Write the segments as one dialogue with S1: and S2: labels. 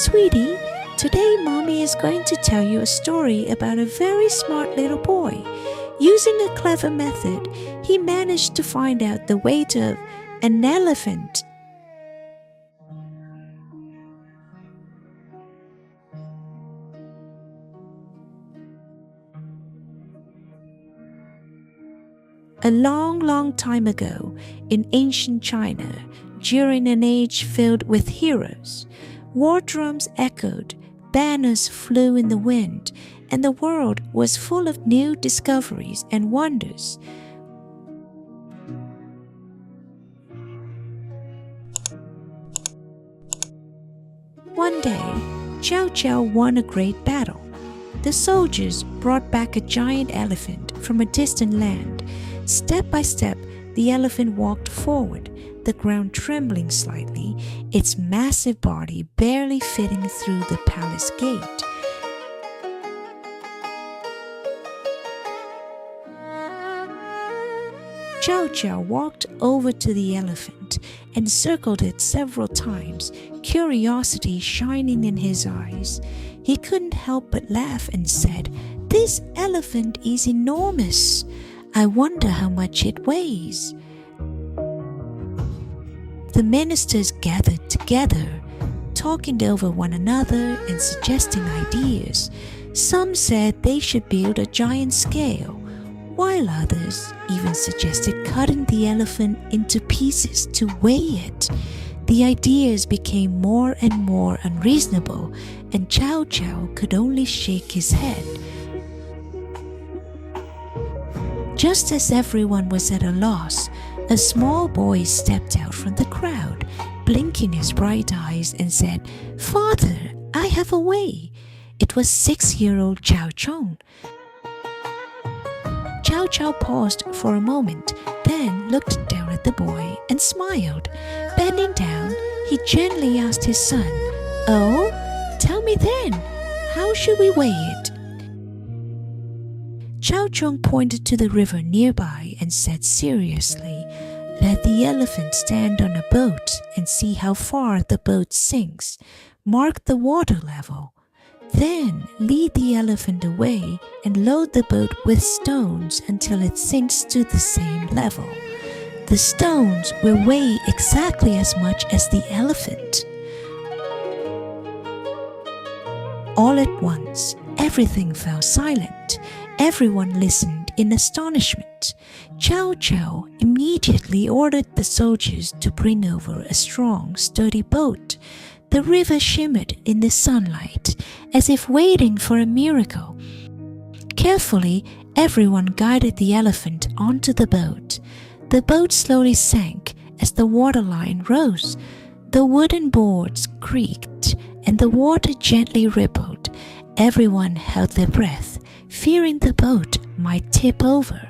S1: Sweetie, today Mommy is going to tell you a story about a very smart little boy. Using a clever method, he managed to find out the weight of an elephant. A long time ago, in ancient China, during an age filled with heroes, war drums echoed, banners flew in the wind, and the world was full of new discoveries and wonders. One day, Zhao won a great battle. The soldiers brought back a giant elephant from a distant land. Step by step, the elephant walked forward, the ground trembling slightly, its massive body barely fitting through the palace gate. Zhao walked over to the elephant and circled it several times, curiosity shining in his eyes. He couldn't help but laugh and said, "This elephant is enormous. I wonder how much it weighs." The ministers gathered together, talking over one another and suggesting ideas. Some said they should build a giant scale, while others even suggested cutting the elephant into pieces to weigh it. The ideas became more and more unreasonable, and Zhao could only shake his head. Just as everyone was at a loss, a small boy stepped out from the crowd, blinking his bright eyes and said, "Father, I have a way." It was 6-year-old Zhao Chong. Zhao paused for a moment, then looked down at the boy and smiled. Bending down, he gently asked his son, "Oh, tell me then, how should we weigh it?" Zhao Chong pointed to the river nearby and said seriously, "Let the elephant stand on a boat and see how far the boat sinks. Mark the water level. Then lead the elephant away and load the boat with stones until it sinks to the same level. The stones will weigh exactly as much as the elephant." All at once, everything fell silent. Everyone listened in astonishment. Zhao immediately ordered the soldiers to bring over a strong, sturdy boat. The river shimmered in the sunlight, as if waiting for a miracle. Carefully, everyone guided the elephant onto the boat. The boat slowly sank as the waterline rose. The wooden boards creaked, and the water gently rippled. Everyone held their breath, fearing the boat might tip over.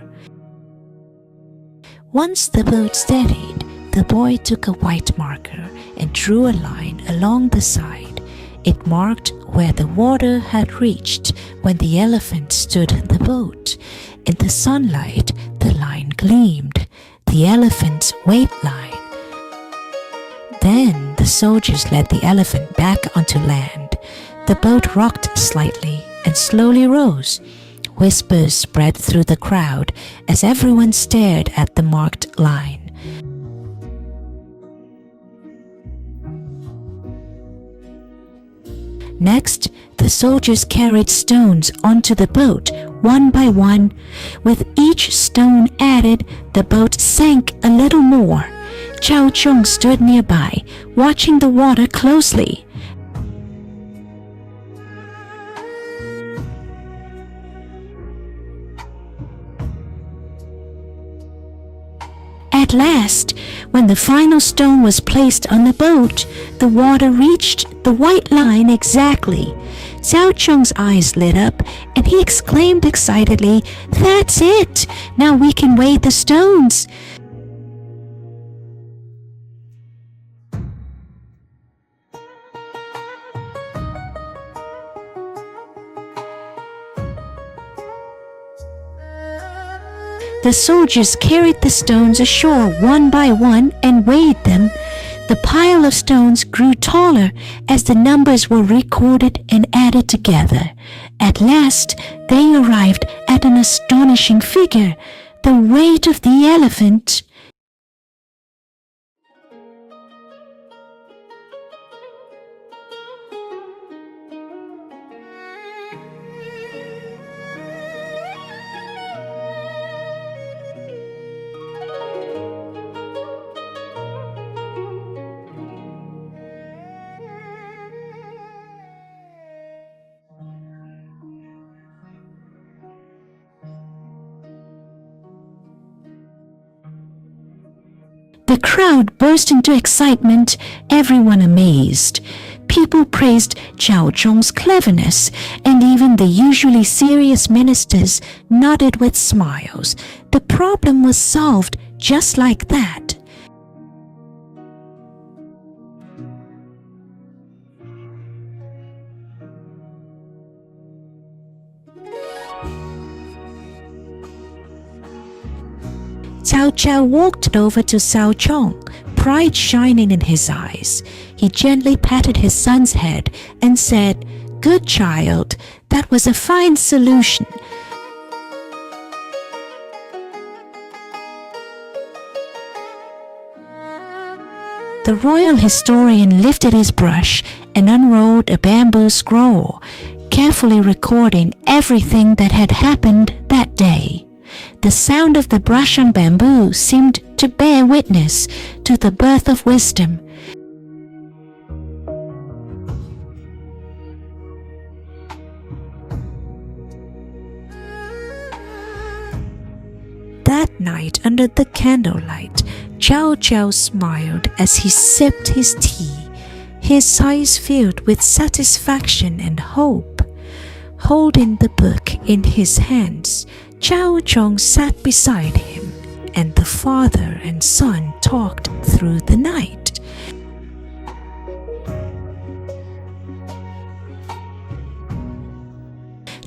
S1: Once the boat steadied, the boy took a white marker and drew a line along the side. It marked where the water had reached when the elephant stood in the boat. In the sunlight, the line gleamed, the elephant's weight line. Then the soldiers led the elephant back onto land. The boat rocked slightly and slowly rose. Whispers spread through the crowd as everyone stared at the marked line. Next, the soldiers carried stones onto the boat, one by one. With each stone added, the boat sank a little more. Zhao Chong stood nearby, watching the water closely. At last, when the final stone was placed on the boat, the water reached the white line exactly. Zhao Chong's eyes lit up, and he exclaimed excitedly, "That's it! Now we can weigh the stones!" The soldiers carried the stones ashore one by one and weighed them. The pile of stones grew taller as the numbers were recorded and added together. At last, they arrived at an astonishing figure, the weight of the elephant. The crowd burst into excitement, everyone amazed. People praised Chao Chong's cleverness, and even the usually serious ministers nodded with smiles. The problem was solved just like that. Cao Cao walked over to Cao Chong, pride shining in his eyes. He gently patted his son's head and said, "Good child, that was a fine solution." The royal historian lifted his brush and unrolled a bamboo scroll, carefully recording everything that had happened that day. The sound of the brush on bamboo seemed to bear witness to the birth of wisdom. That night, under the candlelight, Cao Cao smiled as he sipped his tea, his eyes filled with satisfaction and hope. Holding the book in his hands, Cao Chong sat beside him, and the father and son talked through the night.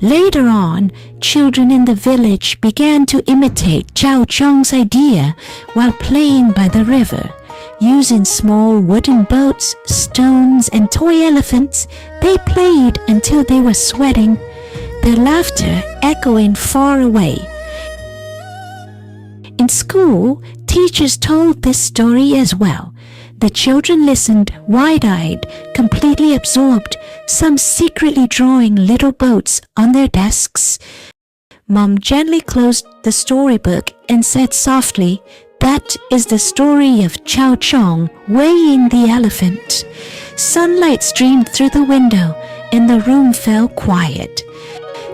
S1: Later on, children in the village began to imitate Cao Chong's idea while playing by the river. Using small wooden boats, stones, and toy elephants, they played until they were sweating, their laughter echoing far away. In school, teachers told this story as well. The children listened wide-eyed, completely absorbed, some secretly drawing little boats on their desks. Mom gently closed the storybook and said softly, "That is the story of Cao Chong weighing the elephant." Sunlight streamed through the window, and the room fell quiet.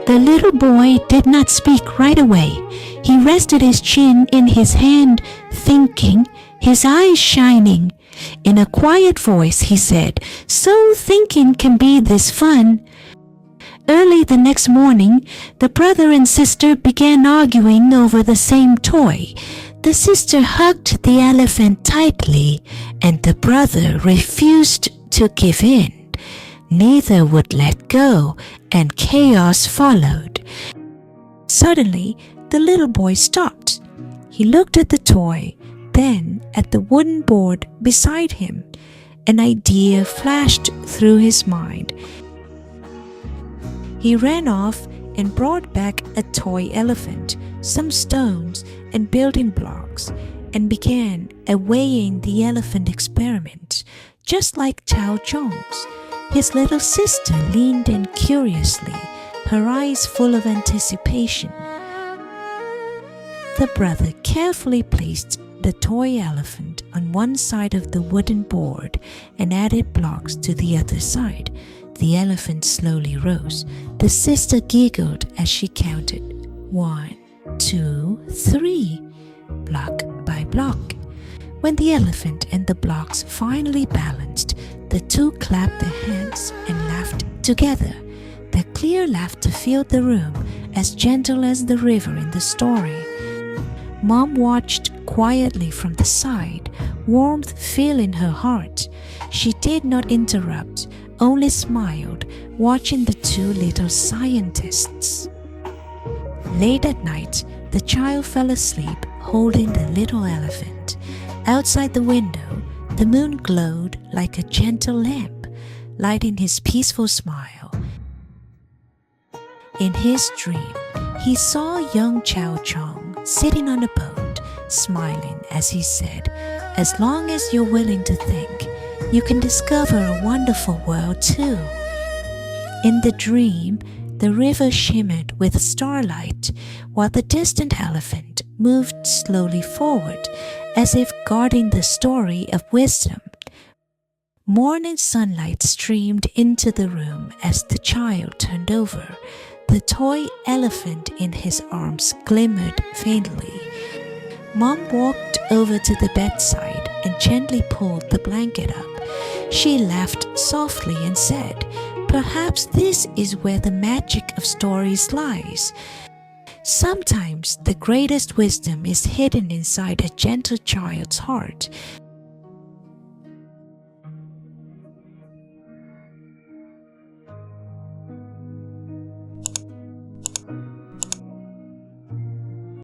S1: The little boy did not speak right away. He rested his chin in his hand, thinking, his eyes shining. In a quiet voice, he said, "So thinking can be this fun." Early the next morning, the brother and sister began arguing over the same toy. The sister hugged the elephant tightly, and the brother refused to give in. Neither would let go, and chaos followed. Suddenly, the little boy stopped. He looked at the toy, then at the wooden board beside him. An idea flashed through his mind. He ran off and brought back a toy elephant, some stones, and building blocks, and began a weighing the elephant experiment, just like Cao Chong's. His little sister leaned in curiously, her eyes full of anticipation. The brother carefully placed the toy elephant on one side of the wooden board and added blocks to the other side. The elephant slowly rose. The sister giggled as she counted 1, 2, 3, block by block. When the elephant and the blocks finally balanced, the two clapped their hands and laughed together. Their clear laughter filled the room, as gentle as the river in the story. Mom watched quietly from the side, warmth filling her heart. She did not interrupt, only smiled, watching the two little scientists. Late at night, the child fell asleep holding the little elephant. Outside the window, The moon glowed like a gentle lamp, lighting his peaceful smile. In his dream, he saw young Chao Chong sitting on a boat, smiling as he said, "As long as you're willing to think, you can discover a wonderful world too." In the dream, the river shimmered with starlight, while the distant elephant moved slowly forward, as if guarding the story of wisdom. Morning sunlight streamed into the room as the child turned over. The toy elephant in his arms glimmered faintly. Mom walked over to the bedside and gently pulled the blanket up. She laughed softly and said, "Perhaps this is where the magic of stories lies. Sometimes the greatest wisdom is hidden inside a gentle child's heart."